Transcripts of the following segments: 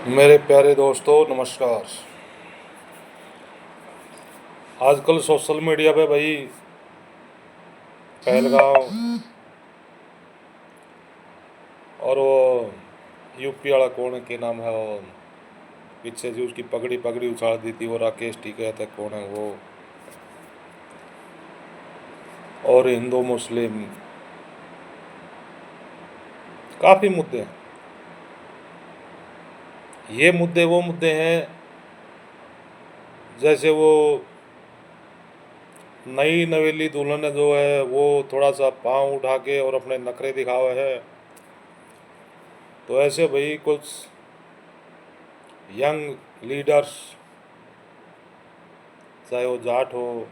मेरे प्यारे दोस्तों नमस्कार। आजकल सोशल मीडिया पे भाई पहलगांव और वो यूपी वाला कौन के नाम है वो पीछे जो उसकी पगड़ी पगड़ी उछाल दी थी वो राकेश टिकैत है कौन है वो, और हिंदू मुस्लिम काफ़ी मुद्दे हैं। ये मुद्दे वो मुद्दे हैं जैसे वो नई नवेली दुल्हन जो है वो थोड़ा सा पाँव उठा के और अपने नखरे दिखावे है, तो ऐसे भाई कुछ यंग लीडर्स चाहे वो जाट हो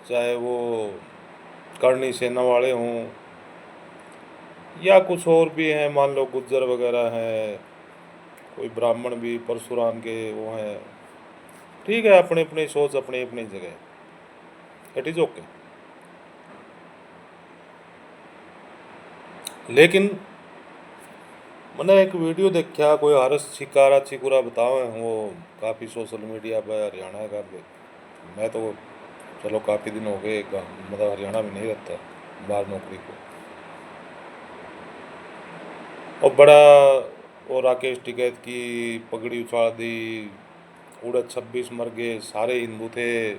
चाहे वो करनी सेना वाले हों या कुछ और भी हैं, मान लो गुज्जर वगैरह हैं, कोई ब्राह्मण भी परशुराम के वो हैं, ठीक है, अपनी अपनी सोच अपनी अपनी जगह, इट इज़ ओके। लेकिन मैंने एक वीडियो देखा कोई हरस शिकारा चिकुरा बताओ वो काफ़ी सोशल मीडिया पर हरियाणा का मैं तो चलो काफ़ी दिन हो गए मतलब हरियाणा में नहीं रहता, बाहर नौकरी को, और बड़ा वो राकेश टिकैत की पगड़ी उछाल दी, उड़द 26 मर गए, सारे हिंदू थे,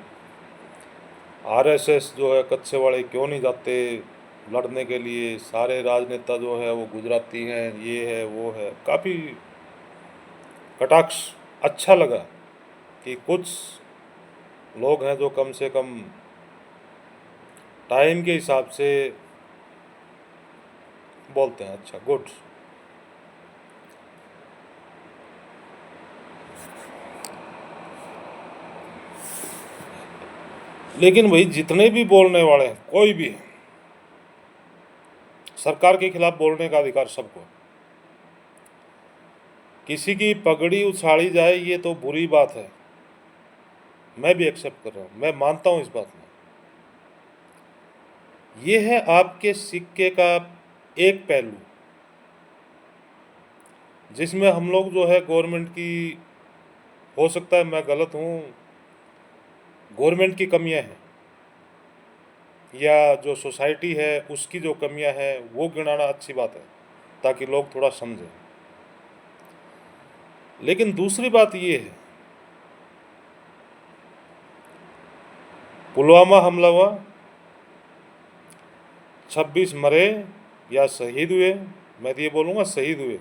आरएसएस जो है कच्चे वाले क्यों नहीं जाते लड़ने के लिए, सारे राजनेता जो है वो गुजराती हैं, ये है वो है, काफ़ी कटाक्ष अच्छा लगा कि कुछ लोग हैं जो कम से कम टाइम के हिसाब से बोलते हैं। अच्छा, गुड। लेकिन भाई जितने भी बोलने वाले हैं कोई भी है, सरकार के खिलाफ बोलने का अधिकार सबको है। किसी की पगड़ी उछाड़ी जाए ये तो बुरी बात है, मैं भी एक्सेप्ट कर रहा हूँ, मैं मानता हूँ इस बात में। ये है आपके सिक्के का एक पहलू जिसमें हम लोग जो है गवर्नमेंट की, हो सकता है मैं गलत हूँ, गवर्नमेंट की कमियां हैं या जो सोसाइटी है उसकी जो कमियां हैं वो गिनाना अच्छी बात है ताकि लोग थोड़ा समझें। लेकिन दूसरी बात ये है, पुलवामा हमला हुआ, 26 मरे या शहीद हुए, मैं तो ये बोलूँगा शहीद हुए,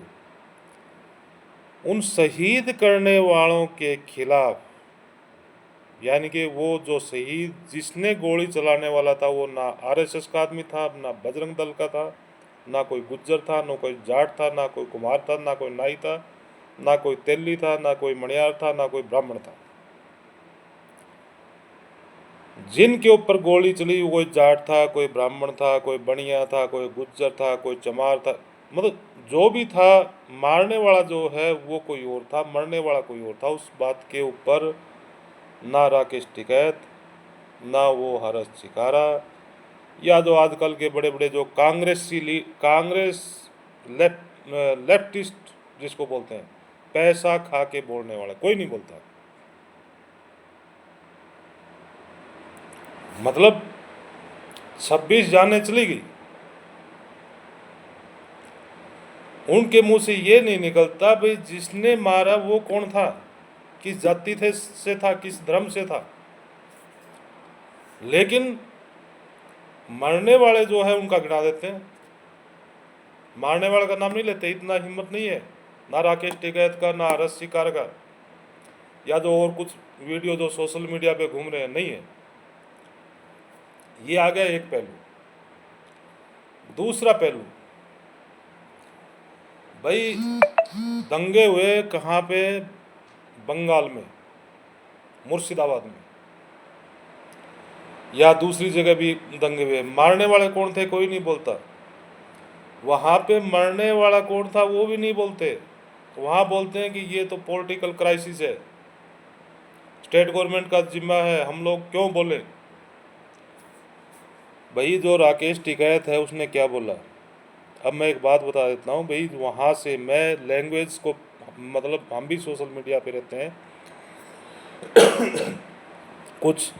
उन शहीद करने वालों के खिलाफ, यानी कि वो जो शहीद जिसने गोली चलाने वाला था वो ना आरएसएस का आदमी था, ना बजरंग दल का था, ना कोई गुज्जर था, ना कोई जाट था, ना कोई कुमार था, ना कोई नाई था, ना कोई तेली था, ना कोई मणियार था, ना कोई ब्राह्मण था। जिनके ऊपर गोली चली कोई जाट था, कोई ब्राह्मण था, कोई बनिया था, कोई गुज्जर था, कोई चमार था, मतलब जो भी था, मारने वाला जो है वो कोई और था, मरने वाला कोई और था। उस बात के ऊपर ना राकेश टिकैत, ना वो हरस शिकारा, या जो आजकल के बड़े बड़े जो कांग्रेस लेफ्टिस्ट जिसको बोलते हैं, पैसा खा के बोलने वाला कोई नहीं बोलता। मतलब 26 जानें चली गई, उनके मुंह से ये नहीं निकलता भाई जिसने मारा वो कौन था, किस जाति थे से था, किस धर्म से था। लेकिन मरने वाले जो है उनका गिना देते हैं, मारने वाले का नाम नहीं लेते, इतना हिम्मत नहीं है ना राकेश टिकैत का, ना हरस शिकार का, या जो और कुछ वीडियो जो सोशल मीडिया पे घूम रहे हैं, नहीं है। ये आ गया एक पहलू। दूसरा पहलू, भाई दंगे हुए कहाँ पे, बंगाल में, मुर्शिदाबाद में, या दूसरी जगह भी दंगे हुए, मारने वाले कौन थे कोई नहीं बोलता, वहाँ पे मरने वाला कौन था वो भी नहीं बोलते, वहाँ बोलते हैं कि ये तो पॉलिटिकल क्राइसिस है, स्टेट गवर्नमेंट का जिम्मा है, हम लोग क्यों बोले। भाई जो राकेश टिकैत है उसने क्या बोला, अब मैं एक बात बता देता हूँ भाई, वहाँ से मैं लैंग्वेज को, मतलब हम भी सोशल मीडिया पे रहते हैं, कुछ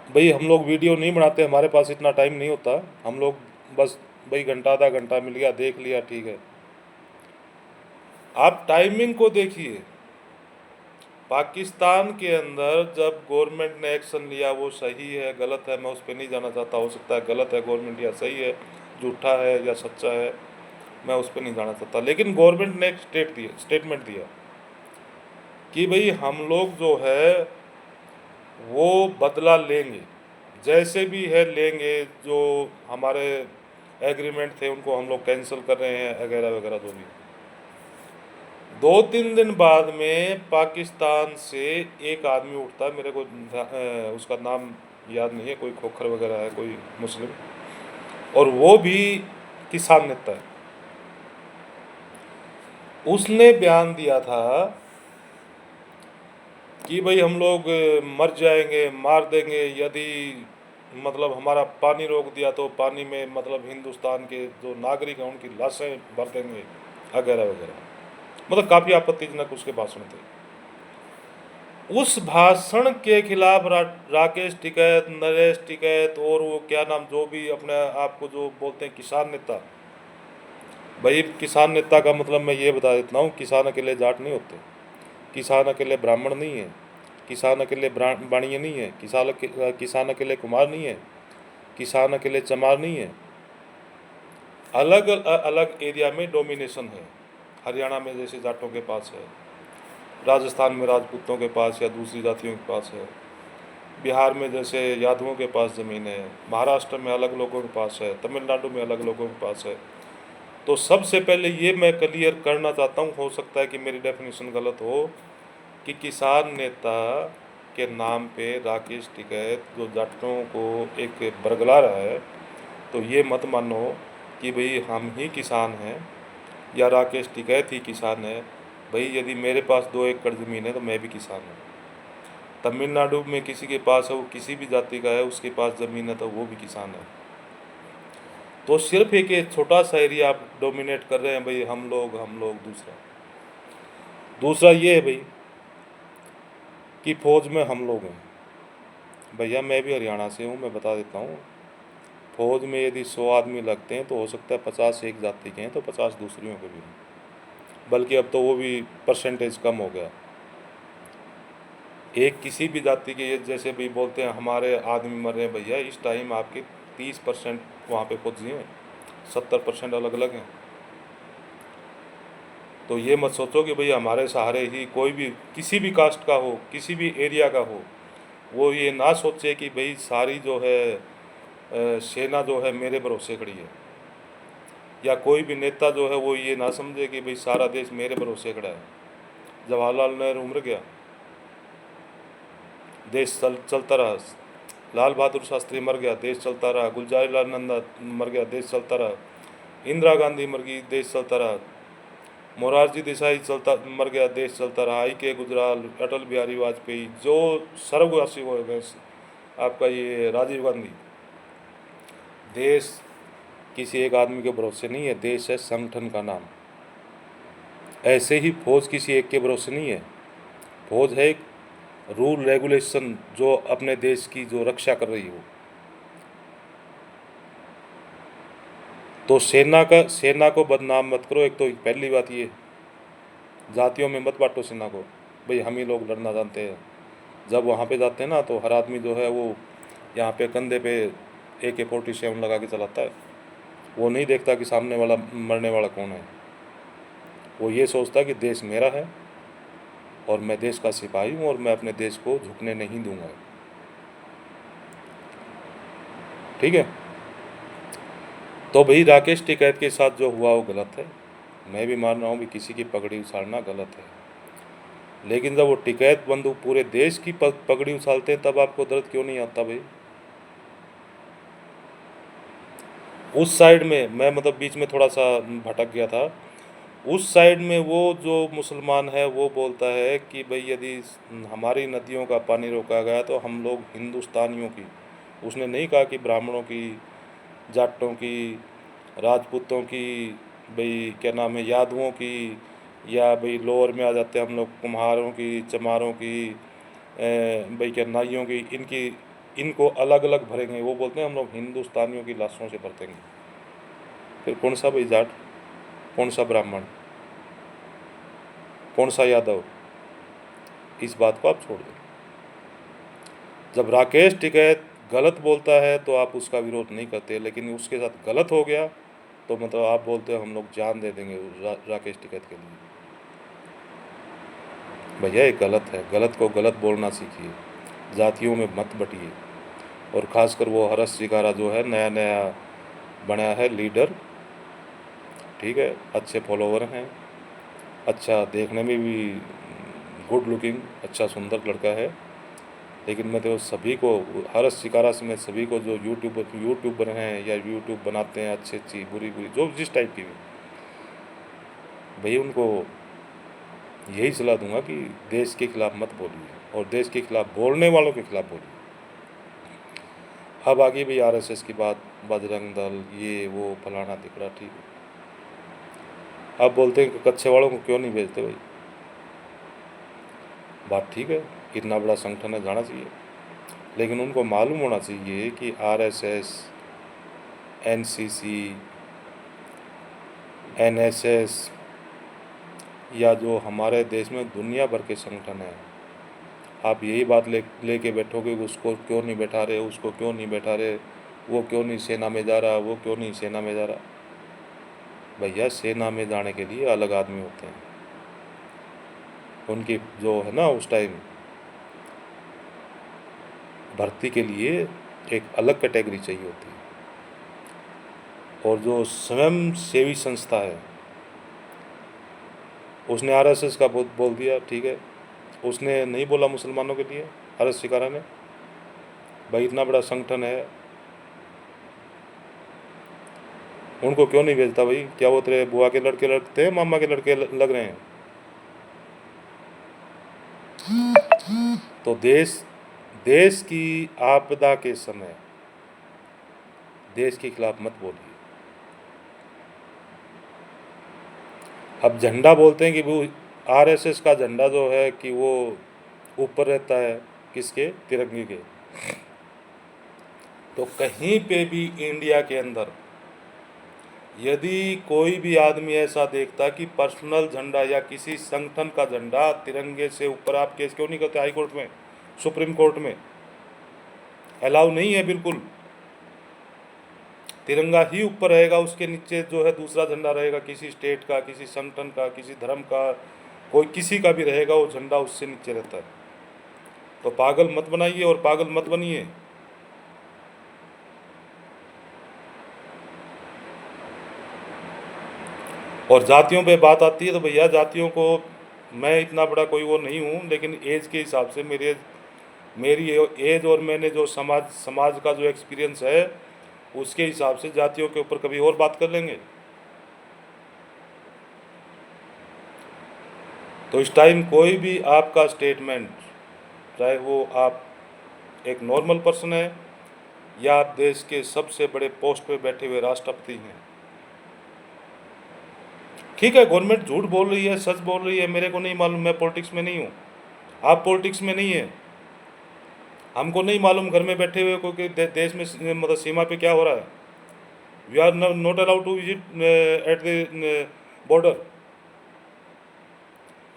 भाई हम लोग वीडियो नहीं बनाते, हमारे पास इतना टाइम नहीं होता, हम लोग बस भाई घंटा आधा घंटा मिल गया देख लिया ठीक है। आप टाइमिंग को देखिए, पाकिस्तान के अंदर जब गवर्नमेंट ने एक्शन लिया, वो सही है गलत है मैं उस पर नहीं जाना चाहता, हो सकता है गलत है गवर्नमेंट या सही है, झूठा है या सच्चा है, मैं उस पर नहीं जाना चाहता, लेकिन गवर्नमेंट ने एक स्टेटमेंट दिया कि भाई हम लोग जो है वो बदला लेंगे, जैसे भी है लेंगे, जो हमारे एग्रीमेंट थे उनको हम लोग कैंसिल कर रहे हैं वगैरह वगैरह जो भी। 2-3 दिन बाद में पाकिस्तान से एक आदमी उठता है, मेरे को उसका नाम याद नहीं है, कोई खोखर वगैरह है, कोई मुस्लिम, और वो भी किसान नेता है। उसने बयान दिया था कि भाई हम लोग मर जाएंगे, मार देंगे, यदि मतलब हमारा पानी रोक दिया तो पानी में मतलब हिंदुस्तान के जो नागरिक हैं उनकी लाशें भर देंगे वगैरह वगैरह, मतलब काफ़ी आपत्तिजनक उसके भाषण थे। उस भाषण के खिलाफ राकेश टिकैत, नरेश टिकैत और वो क्या नाम, जो भी अपने आप को जो बोलते हैं किसान नेता, भाई किसान नेता का मतलब मैं ये बता देता हूँ, किसान अकेले जाट नहीं होते, किसान अकेले ब्राह्मण नहीं है, किसान अकेले बाणिये नहीं है, किसान अकेले कुमार नहीं है, किसान अकेले चमार नहीं है, अलग अलग एरिया में डोमिनेशन है। हरियाणा में जैसे जाटों के पास है, राजस्थान में राजपूतों के पास या दूसरी जातियों के पास है, बिहार में जैसे यादवों के पास ज़मीन है, महाराष्ट्र में अलग लोगों के पास है, तमिलनाडु में अलग लोगों के पास है। तो सबसे पहले ये मैं क्लियर करना चाहता हूँ, हो सकता है कि मेरी डेफिनेशन गलत हो, कि किसान नेता के नाम पे राकेश टिकैत जो जाटों को एक बरगला रहा है, तो ये मत मानो कि भाई हम ही किसान हैं या राकेश टिकैत ही किसान है। भाई यदि मेरे पास 2 एकड़ ज़मीन है तो मैं भी किसान हूँ, तमिलनाडु में किसी के पास है, वो किसी भी जाति का है, उसके पास ज़मीन है तो वो भी किसान है। तो सिर्फ एक छोटा सा एरिया आप डोमिनेट कर रहे हैं भाई, हम लोग। दूसरा ये है भाई कि फौज में हम लोग हैं। भैया मैं भी हरियाणा से हूँ, मैं बता देता हूँ, फौज में यदि 100 आदमी लगते हैं तो हो सकता है 50 एक जाति के हैं तो 50 दूसरियों के भी हैं, बल्कि अब तो वो भी परसेंटेज कम हो गया। एक किसी भी जाति के, जैसे भी बोलते हैं हमारे आदमी मर रहे हैं, भैया इस टाइम आपके 30% वहाँ पे फौजी हैं, 70% अलग अलग हैं। तो ये मत सोचो कि भाई हमारे सहारे ही कोई भी किसी भी कास्ट का हो, किसी भी एरिया का हो, वो ये ना सोचे कि भाई सारी जो है सेना जो है मेरे भरोसे खड़ी है, या कोई भी नेता जो है वो ये ना समझे कि भाई सारा देश मेरे भरोसे खड़ा है। जवाहरलाल नेहरू मर गया, देश चलता रहा, लाल बहादुर शास्त्री मर गया, देश चलता रहा, गुलजारीलाल नंदा मर गया, देश चलता रहा, इंदिरा गांधी मर गई, देश चलता रहा, मोरारजी देसाई मर गया, देश चलता रहा, I.K. गुजराल, अटल बिहारी वाजपेयी, जो सर्वग्रासी हो गए, आपका ये राजीव गांधी। देश किसी एक आदमी के भरोसे नहीं है, देश है संगठन का नाम। ऐसे ही फौज किसी एक के भरोसे नहीं है, फौज है एक रूल रेगुलेशन जो अपने देश की जो रक्षा कर रही हो। तो सेना को बदनाम मत करो। एक तो पहली बात ये, जातियों में मत बांटो सेना को, भाई हम ही लोग लड़ना जानते हैं। जब वहाँ पे जाते हैं ना तो हर आदमी जो है वो यहाँ पे कंधे पे AK-47 लगा के चलाता है, वो नहीं देखता कि सामने वाला मरने वाला कौन है। वो ये सोचता कि देश मेरा है और मैं देश का सिपाही हूँ और मैं अपने देश को झुकने नहीं दूंगा। ठीक है। तो भाई राकेश टिकैत के साथ जो हुआ वो गलत है, मैं भी मान रहा हूँ कि किसी की पगड़ी उछालना गलत है, लेकिन जब वो टिकैत बंधु पूरे देश की पगड़ी उछालते हैं तब आपको दर्द क्यों नहीं आता भाई? उस साइड में मैं मतलब बीच में थोड़ा सा भटक गया था। उस साइड में वो जो मुसलमान है वो बोलता है कि भाई यदि हमारी नदियों का पानी रोका गया तो हम लोग हिंदुस्तानियों की, उसने नहीं कहा कि ब्राह्मणों की, जाटों की, राजपूतों की, भाई क्या नाम है, यादवों की, या भाई लोअर में आ जाते हैं हम लोग कुम्हारों की, चमारों की, भाई क्या नाइयों की, इनकी, इनको अलग अलग भरेंगे। वो बोलते हैं हम लोग हिंदुस्तानियों की लाशों से भरतेंगे। फिर कौन सा भाई जाट, कौन सा ब्राह्मण, कौन सा यादव, इस बात को आप छोड़ दो। जब राकेश टिकैत गलत बोलता है तो आप उसका विरोध नहीं करते, लेकिन उसके साथ गलत हो गया तो मतलब आप बोलते हो हम लोग जान दे देंगे राकेश टिकैत के लिए। भैया ये गलत है, गलत को गलत बोलना सीखिए, जातियों में मत बटिए। और ख़ासकर वो हरस शिकारा जो है नया नया बना है लीडर, ठीक है, अच्छे फॉलोवर हैं, अच्छा देखने में भी गुड लुकिंग, अच्छा सुंदर लड़का है। लेकिन मैं तो सभी को, हरस शिकारा से मैं सभी को जो यूट्यूबर हैं या यूट्यूब बनाते हैं अच्छी अच्छी बुरी बुरी जो जिस टाइप की भी, भैया उनको यही सलाह दूंगा कि देश के खिलाफ मत बोलिए और देश के खिलाफ बोलने वालों के खिलाफ बोलिए। अब आगे भाई आरएसएस की बात, बजरंग दल, ये वो फलाना तिकड़ा, ठीक है। अब बोलते हैं कि कच्चे वालों को क्यों नहीं भेजते भाई, बात ठीक है, इतना बड़ा संगठन है, जाना चाहिए। लेकिन उनको मालूम होना चाहिए कि आरएसएस, एनसीसी, एनएसएस या जो हमारे देश में दुनिया भर के संगठन हैं, आप यही बात लेके बैठोगे कि उसको क्यों नहीं बैठा रहे, उसको क्यों नहीं बैठा रहे, वो क्यों नहीं सेना में जा रहा, वो क्यों नहीं सेना में जा रहा। भैया सेना में जाने के लिए अलग आदमी होते हैं, उनकी जो है ना उस टाइम भर्ती के लिए एक अलग कैटेगरी चाहिए होती है। और जो स्वयं सेवी संस्था है उसने आरएसएस का बोल दिया, ठीक है, उसने नहीं बोला मुसलमानों के लिए, हरस शिकारा ने। भाई इतना बड़ा संगठन है, उनको क्यों नहीं भेजता भाई? क्या वो तेरे बुआ के लड़के लगते हैं, मामा के लड़के लग रहे हैं? तो देश की आपदा के समय देश के खिलाफ मत बोलिए। अब झंडा बोलते हैं कि वो आरएसएस का झंडा जो है कि वो ऊपर रहता है किसके, तिरंगे के। तो कहीं पे भी इंडिया के अंदर यदि कोई भी आदमी ऐसा देखता कि पर्सनल झंडा या किसी संगठन का झंडा तिरंगे से ऊपर, आप केस क्यों नहीं करते हाई कोर्ट में, सुप्रीम कोर्ट में? अलाउ नहीं है बिल्कुल, तिरंगा ही ऊपर रहेगा, उसके नीचे जो है दूसरा झंडा रहेगा, किसी स्टेट का, किसी संगठन का, किसी धर्म का, कोई किसी का भी रहेगा, वो झंडा उससे नीचे रहता है। तो पागल मत बनाइए और पागल मत बनिए। और जातियों पे बात आती है तो भैया जातियों को, मैं इतना बड़ा कोई वो नहीं हूँ, लेकिन एज के हिसाब से मेरी एज और मैंने जो समाज का जो एक्सपीरियंस है उसके हिसाब से जातियों के ऊपर कभी और बात कर लेंगे। तो इस टाइम कोई भी आपका स्टेटमेंट, चाहे वो आप एक नॉर्मल पर्सन है या आप देश के सबसे बड़े पोस्ट पे बैठे हुए राष्ट्रपति हैं, ठीक है, गवर्नमेंट झूठ बोल रही है, सच बोल रही है, मेरे को नहीं मालूम, मैं पॉलिटिक्स में नहीं हूँ, आप पॉलिटिक्स में नहीं है, हमको नहीं मालूम घर में बैठे हुए को कि देश में मतलब सीमा पे क्या हो रहा है। We are not allowed to visit at the border.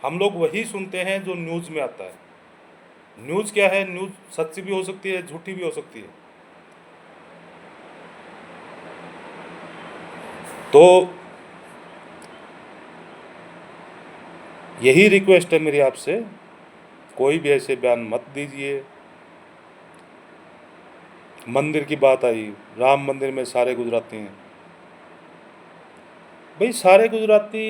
हम लोग वही सुनते हैं जो न्यूज़ में आता है। न्यूज़ क्या है? न्यूज़ सच्ची भी हो सकती है, झूठी भी हो सकती है। तो यही रिक्वेस्ट है मेरी आपसे, कोई भी ऐसे बयान मत दीजिए। मंदिर की बात आई, राम मंदिर में सारे गुजराती हैं। भाई सारे गुजराती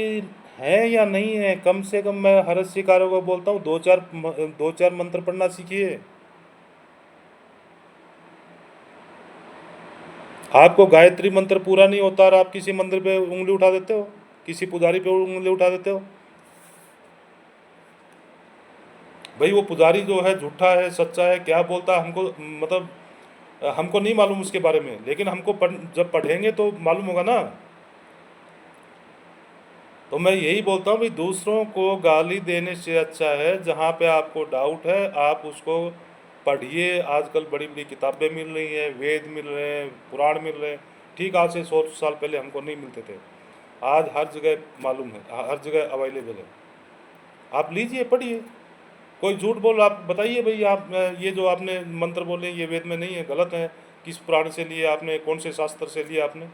हैं या नहीं है, कम से कम मैं हरस शिकारों को बोलता हूँ दो चार मंत्र पढ़ना सीखिए। आपको गायत्री मंत्र पूरा नहीं होता और आप किसी मंदिर पे उंगली उठा देते हो, किसी पुजारी पे उंगली उठा देते हो। भाई वो पुजारी जो है झूठा है, सच्चा है, क्या बोलता है हमको, मतलब हमको नहीं मालूम उसके बारे में, लेकिन हमको जब पढ़ेंगे तो मालूम होगा ना। तो मैं यही बोलता हूँ भाई, दूसरों को गाली देने से अच्छा है जहाँ पे आपको डाउट है आप उसको पढ़िए। आजकल बड़ी बड़ी किताबें मिल रही हैं, वेद मिल रहे हैं, पुराण मिल रहे हैं। ठीक, आज से 100 साल पहले हमको नहीं मिलते थे, आज हर जगह मालूम है, हर जगह अवेलेबल है। आप लीजिए, पढ़िए। कोई झूठ बोल, आप बताइए भाई, आप ये जो आपने मंत्र बोले ये वेद में नहीं है, गलत है, किस पुराण से लिए आपने, कौन से शास्त्र से लिए आपने?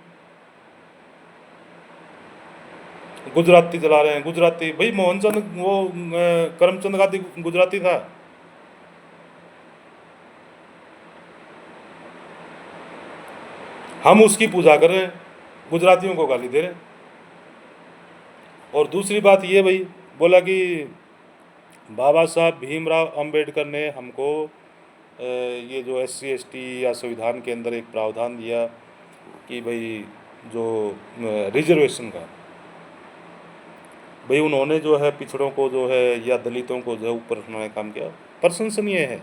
गुजराती चला रहे हैं, गुजराती। भाई मोहनचंद वो करमचंद गांधी गुजराती था। हम उसकी पूजा कर रहे हैं, गुजरातियों को गाली दे रहे हैं। और दूसरी बात ये भाई, बोला कि बाबा साहब भीमराव अंबेडकर ने हमको ये जो SC ST या संविधान के अंदर एक प्रावधान दिया कि भाई जो रिजर्वेशन का, भाई उन्होंने जो है पिछड़ों को जो है या दलितों को जो है ऊपर उठाने का काम किया। प्रशंसनीय है,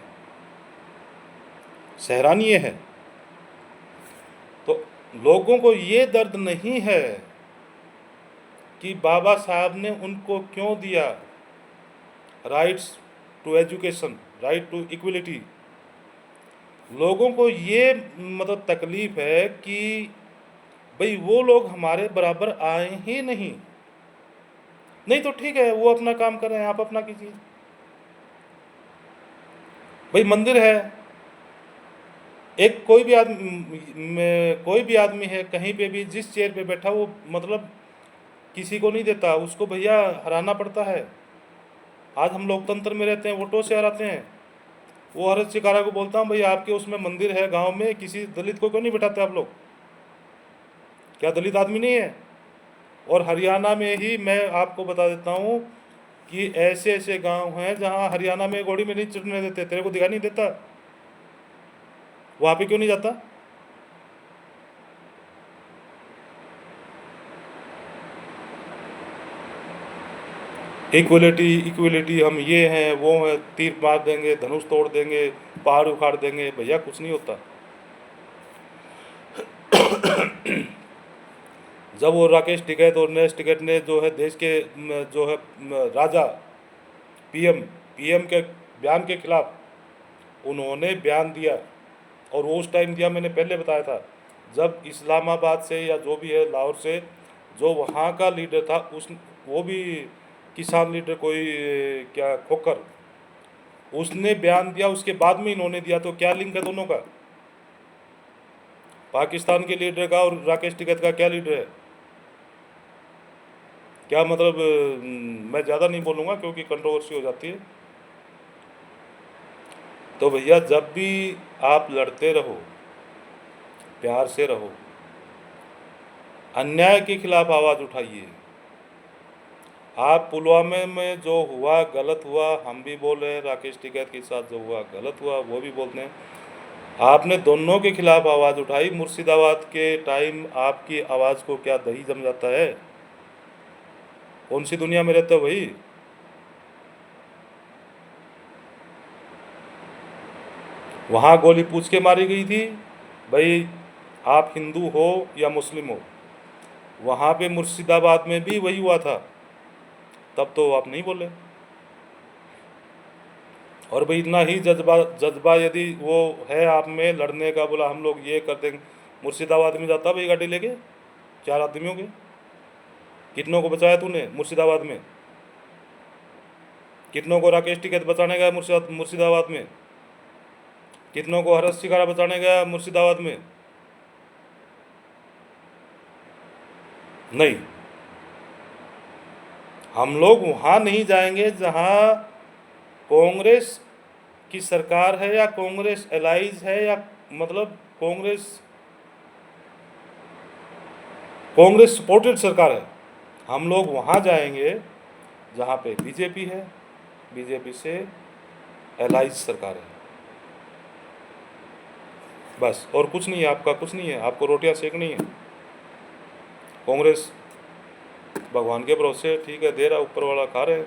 सराहनीय है। तो लोगों को ये दर्द नहीं है कि बाबा साहब ने उनको क्यों दिया rights to education, right to equality. लोगों को ये मतलब तकलीफ है कि भाई वो लोग हमारे बराबर आए ही नहीं। नहीं तो ठीक है, वो अपना काम कर रहे हैं, आप अपना कीजिए। भाई मंदिर है, एक कोई भी आदमी है कहीं पे भी जिस चेयर पे बैठा, वो मतलब किसी को नहीं देता, उसको भैया हराना पड़ता है। आज हम लोकतंत्र में रहते हैं, वोटों से हराते हैं। वो हरत शिकारा को बोलता हूँ, भाई आपके उसमें मंदिर है गांव में, किसी दलित को क्यों नहीं बिठाते आप लोग? क्या दलित आदमी नहीं है? और हरियाणा में ही मैं आपको बता देता हूँ कि ऐसे ऐसे गांव हैं जहाँ हरियाणा में घोड़ी में नहीं चढ़ने देते। तेरे को दिखाई नहीं देता? वहाँ पे क्यों नहीं जाता? इक्वलिटी इक्वलिटी, हम ये हैं वो हैं, तीर मार देंगे, धनुष तोड़ देंगे, पहाड़ उखाड़ देंगे। भैया कुछ नहीं होता। जब वो राकेश टिकैत और नरेश टिकैत ने जो है देश के जो है राजा पीएम के बयान के खिलाफ उन्होंने बयान दिया, और वो उस टाइम दिया, मैंने पहले बताया था, जब इस्लामाबाद से या जो भी है लाहौर से जो वहाँ का लीडर था, उस वो भी किसान लीडर कोई क्या खोकर, उसने बयान दिया, उसके बाद में इन्होंने दिया। तो क्या लिंक है दोनों का? पाकिस्तान के लीडर का और राकेश टिकैत का क्या लीडर है? क्या मतलब मैं ज़्यादा नहीं बोलूँगा क्योंकि कंट्रोवर्सी हो जाती है। तो भैया जब भी आप लड़ते रहो, प्यार से रहो, अन्याय के खिलाफ आवाज़ उठाइए। आप पुलवामा में जो हुआ गलत हुआ, हम भी बोल रहे हैं, राकेश टिकैत के साथ जो हुआ गलत हुआ वो भी बोलते हैं। आपने दोनों के खिलाफ आवाज़ उठाई। मुर्शिदाबाद के टाइम आपकी आवाज़ को क्या दही जम जाता है? कौन सी दुनिया में रहते हो भाई? वहाँ गोली पूछ के मारी गई थी, भाई आप हिंदू हो या मुस्लिम हो। वहाँ पे मुर्शिदाबाद में भी वही हुआ था, तब तो आप नहीं बोले। और भाई इतना ही जज्बा यदि वो है आप में लड़ने का, बोला हम लोग ये कर देंगे। मुर्शिदाबाद में जाता भाई गाड़ी लेके 4 आदमियों के, कितनों को बचाया तूने मुर्शिदाबाद में? कितनों को राकेश टिकैत बचाने गया मुर्शिदाबाद में? कितनों को हरस शिकारा बचाने गया मुर्शिदाबाद में? नहीं। हम लोग वहाँ नहीं जाएंगे जहाँ कांग्रेस की सरकार है या कांग्रेस एलाइज है, या मतलब कांग्रेस सपोर्टेड सरकार है। हम लोग वहाँ जाएंगे जहाँ पे बीजेपी है, बीजेपी से एलाइज सरकार है, बस। और कुछ नहीं है, आपका कुछ नहीं है, आपको रोटियां सेकनी है। कांग्रेस भगवान के भरोसे, ठीक है, दे रहा ऊपर वाला, खा रहे हैं।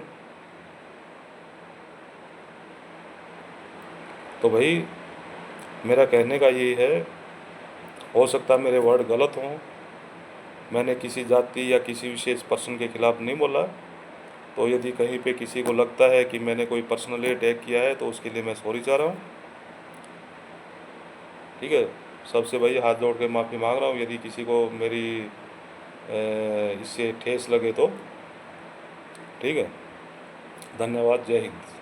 तो भाई मेरा कहने का ये है, हो सकता है मेरे वर्ड गलत हों, मैंने किसी जाति या किसी विशेष पर्सन के खिलाफ़ नहीं बोला। तो यदि कहीं पे किसी को लगता है कि मैंने कोई पर्सनली अटैक किया है तो उसके लिए मैं सॉरी चाह रहा हूँ। ठीक है, सबसे भाई हाथ जोड़ के माफ़ी मांग रहा हूँ यदि किसी को मेरी इससे ठेस लगे तो। ठीक है, धन्यवाद, जय हिंद।